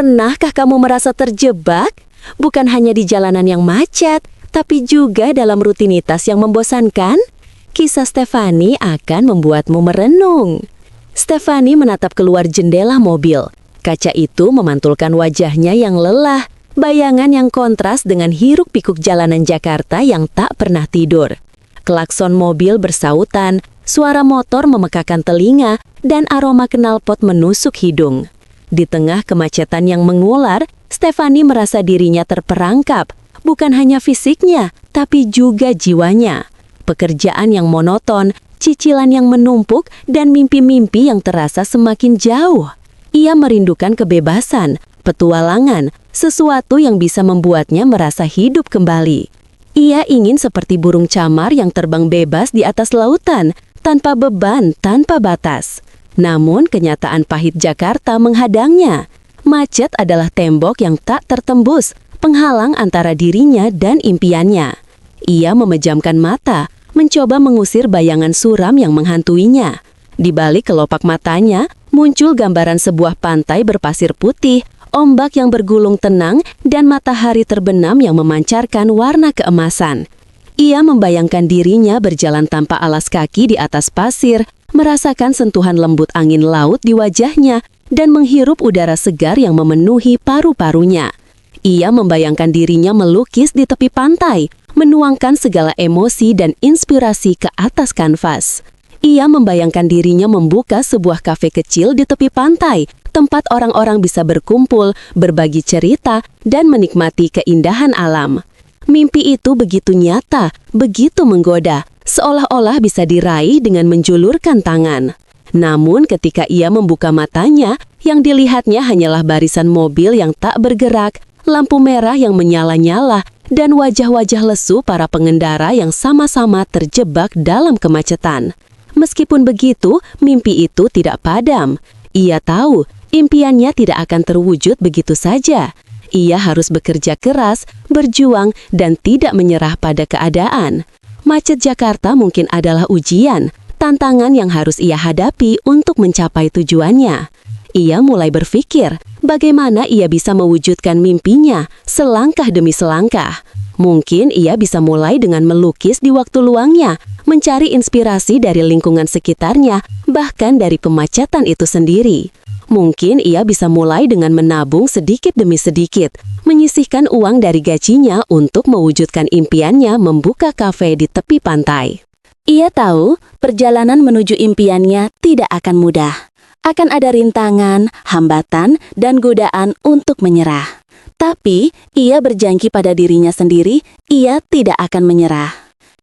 Pernahkah kamu merasa terjebak? Bukan hanya di jalanan yang macet, tapi juga dalam rutinitas yang membosankan? Kisah Stefani akan membuatmu merenung. Stefani menatap keluar jendela mobil. Kaca itu memantulkan wajahnya yang lelah, bayangan yang kontras dengan hiruk-pikuk jalanan Jakarta yang tak pernah tidur. Klakson mobil bersautan, suara motor memekakan telinga, dan aroma knalpot menusuk hidung. Di tengah kemacetan yang mengular, Stefani merasa dirinya terperangkap, bukan hanya fisiknya, tapi juga jiwanya. Pekerjaan yang monoton, cicilan yang menumpuk, dan mimpi-mimpi yang terasa semakin jauh. Ia merindukan kebebasan, petualangan, sesuatu yang bisa membuatnya merasa hidup kembali. Ia ingin seperti burung camar yang terbang bebas di atas lautan, tanpa beban, tanpa batas. Namun kenyataan pahit Jakarta menghadangnya. Macet adalah tembok yang tak tertembus, penghalang antara dirinya dan impiannya. Ia memejamkan mata, mencoba mengusir bayangan suram yang menghantuinya. Di balik kelopak matanya, muncul gambaran sebuah pantai berpasir putih, ombak yang bergulung tenang, dan matahari terbenam yang memancarkan warna keemasan. Ia membayangkan dirinya berjalan tanpa alas kaki di atas pasir, merasakan sentuhan lembut angin laut di wajahnya, dan menghirup udara segar yang memenuhi paru-parunya. Ia membayangkan dirinya melukis di tepi pantai, menuangkan segala emosi dan inspirasi ke atas kanvas. Ia membayangkan dirinya membuka sebuah kafe kecil di tepi pantai, tempat orang-orang bisa berkumpul, berbagi cerita, dan menikmati keindahan alam. Mimpi itu begitu nyata, begitu menggoda, seolah-olah bisa diraih dengan menjulurkan tangan. Namun ketika ia membuka matanya, yang dilihatnya hanyalah barisan mobil yang tak bergerak, lampu merah yang menyala-nyala, dan wajah-wajah lesu para pengendara yang sama-sama terjebak dalam kemacetan. Meskipun begitu, mimpi itu tidak padam. Ia tahu, impiannya tidak akan terwujud begitu saja. Ia harus bekerja keras, berjuang, dan tidak menyerah pada keadaan. Macet Jakarta mungkin adalah ujian, tantangan yang harus ia hadapi untuk mencapai tujuannya. Ia mulai berpikir, bagaimana ia bisa mewujudkan mimpinya, selangkah demi selangkah. Mungkin ia bisa mulai dengan melukis di waktu luangnya, mencari inspirasi dari lingkungan sekitarnya, bahkan dari kemacetan itu sendiri. Mungkin ia bisa mulai dengan menabung sedikit demi sedikit, menyisihkan uang dari gajinya untuk mewujudkan impiannya membuka kafe di tepi pantai. Ia tahu perjalanan menuju impiannya tidak akan mudah. Akan ada rintangan, hambatan, dan godaan untuk menyerah. Tapi, ia berjanji pada dirinya sendiri, ia tidak akan menyerah.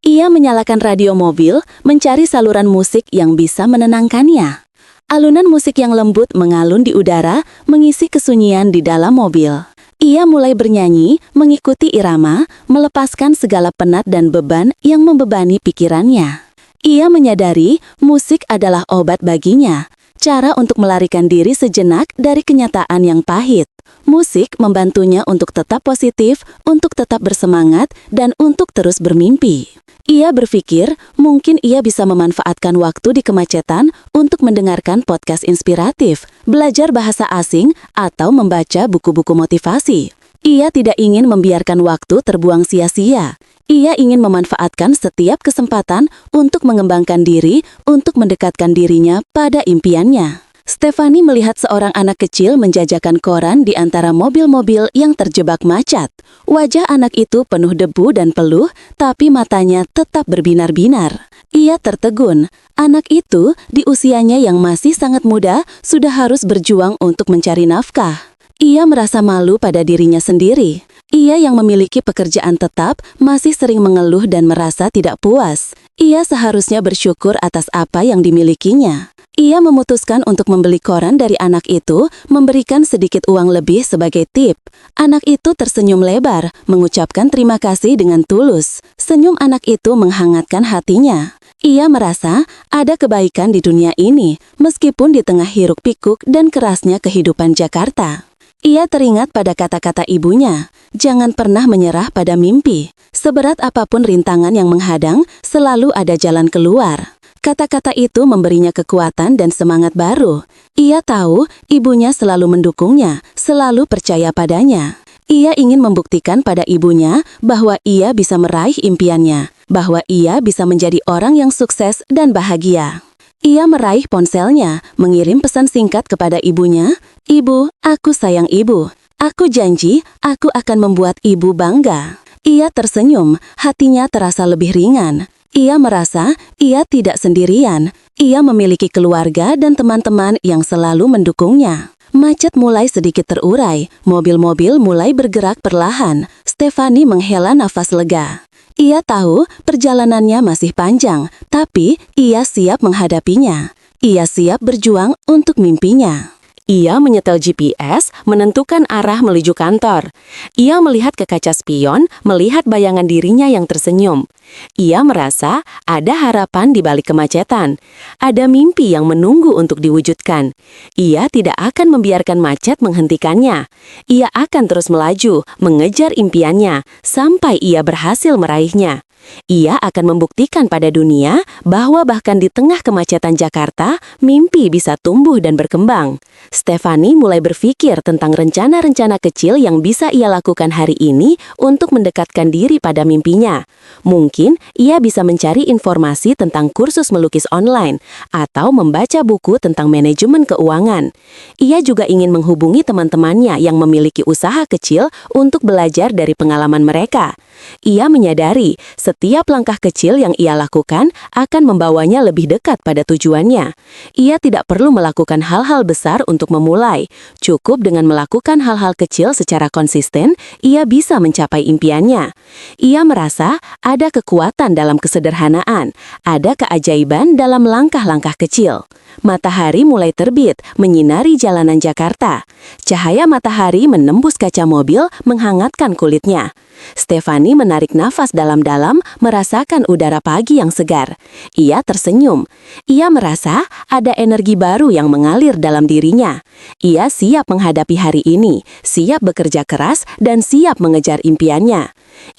Ia menyalakan radio mobil, mencari saluran musik yang bisa menenangkannya. Alunan musik yang lembut mengalun di udara, mengisi kesunyian di dalam mobil. Ia mulai bernyanyi, mengikuti irama, melepaskan segala penat dan beban yang membebani pikirannya. Ia menyadari musik adalah obat baginya, cara untuk melarikan diri sejenak dari kenyataan yang pahit. Musik membantunya untuk tetap positif, untuk tetap bersemangat, dan untuk terus bermimpi. Ia berpikir mungkin ia bisa memanfaatkan waktu di kemacetan untuk mendengarkan podcast inspiratif, belajar bahasa asing, atau membaca buku-buku motivasi. Ia tidak ingin membiarkan waktu terbuang sia-sia. Ia ingin memanfaatkan setiap kesempatan untuk mengembangkan diri, untuk mendekatkan dirinya pada impiannya. Stefani melihat seorang anak kecil menjajakan koran di antara mobil-mobil yang terjebak macet. Wajah anak itu penuh debu dan peluh, tapi matanya tetap berbinar-binar. Ia tertegun. Anak itu, di usianya yang masih sangat muda, sudah harus berjuang untuk mencari nafkah. Ia merasa malu pada dirinya sendiri. Ia yang memiliki pekerjaan tetap, masih sering mengeluh dan merasa tidak puas. Ia seharusnya bersyukur atas apa yang dimilikinya. Ia memutuskan untuk membeli koran dari anak itu, memberikan sedikit uang lebih sebagai tip. Anak itu tersenyum lebar, mengucapkan terima kasih dengan tulus. Senyum anak itu menghangatkan hatinya. Ia merasa ada kebaikan di dunia ini, meskipun di tengah hiruk-pikuk dan kerasnya kehidupan Jakarta. Ia teringat pada kata-kata ibunya, jangan pernah menyerah pada mimpi. Seberat apapun rintangan yang menghadang, selalu ada jalan keluar. Kata-kata itu memberinya kekuatan dan semangat baru. Ia tahu ibunya selalu mendukungnya, selalu percaya padanya. Ia ingin membuktikan pada ibunya bahwa ia bisa meraih impiannya, bahwa ia bisa menjadi orang yang sukses dan bahagia. Ia meraih ponselnya, mengirim pesan singkat kepada ibunya, "Ibu, aku sayang ibu. Aku janji, aku akan membuat ibu bangga." Ia tersenyum, hatinya terasa lebih ringan. Ia merasa ia tidak sendirian. Ia memiliki keluarga dan teman-teman yang selalu mendukungnya. Macet mulai sedikit terurai, mobil-mobil mulai bergerak perlahan. Stefani menghela nafas lega. Ia tahu perjalanannya masih panjang, tapi ia siap menghadapinya. Ia siap berjuang untuk mimpinya. Ia menyetel GPS, menentukan arah menuju kantor. Ia melihat ke kaca spion, melihat bayangan dirinya yang tersenyum. Ia merasa ada harapan di balik kemacetan. Ada mimpi yang menunggu untuk diwujudkan. Ia tidak akan membiarkan macet menghentikannya. Ia akan terus melaju, mengejar impiannya, sampai ia berhasil meraihnya. Ia akan membuktikan pada dunia bahwa bahkan di tengah kemacetan Jakarta, mimpi bisa tumbuh dan berkembang. Stefani mulai berpikir tentang rencana-rencana kecil yang bisa ia lakukan hari ini untuk mendekatkan diri pada mimpinya. Mungkin ia bisa mencari informasi tentang kursus melukis online atau membaca buku tentang manajemen keuangan. Ia juga ingin menghubungi teman-temannya yang memiliki usaha kecil untuk belajar dari pengalaman mereka. Ia menyadari setiap langkah kecil yang ia lakukan akan membawanya lebih dekat pada tujuannya. Ia tidak perlu melakukan hal-hal besar untuk memulai. Cukup dengan melakukan hal-hal kecil secara konsisten, ia bisa mencapai impiannya. Ia merasa ada kekuatan dalam kesederhanaan, ada keajaiban dalam langkah-langkah kecil. Matahari mulai terbit, menyinari jalanan Jakarta. Cahaya matahari menembus kaca mobil, menghangatkan kulitnya. Stefani menarik nafas dalam-dalam, merasakan udara pagi yang segar. Ia tersenyum. Ia merasa ada energi baru yang mengalir dalam dirinya. Ia siap menghadapi hari ini, siap bekerja keras, dan siap mengejar impiannya.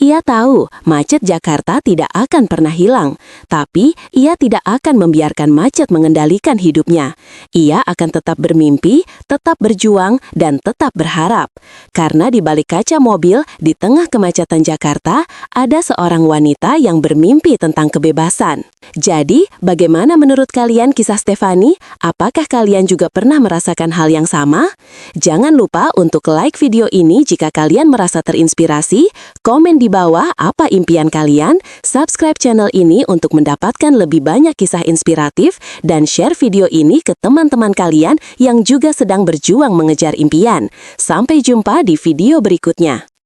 Ia tahu macet Jakarta tidak akan pernah hilang, tapi ia tidak akan membiarkan macet mengendalikan hidupnya. Ia akan tetap bermimpi, tetap berjuang, dan tetap berharap. Karena di balik kaca mobil, di tengah kemacetan Jakarta, ada seorang wanita yang bermimpi tentang kebebasan. Jadi, bagaimana menurut kalian kisah Stefani? Apakah kalian juga pernah merasakan hal yang sama? Jangan lupa untuk like video ini jika kalian merasa terinspirasi, komen di bawah apa impian kalian, subscribe channel ini untuk mendapatkan lebih banyak kisah inspiratif, dan share video ini ke teman-teman kalian yang juga sedang berjuang mengejar impian. Sampai jumpa di video berikutnya.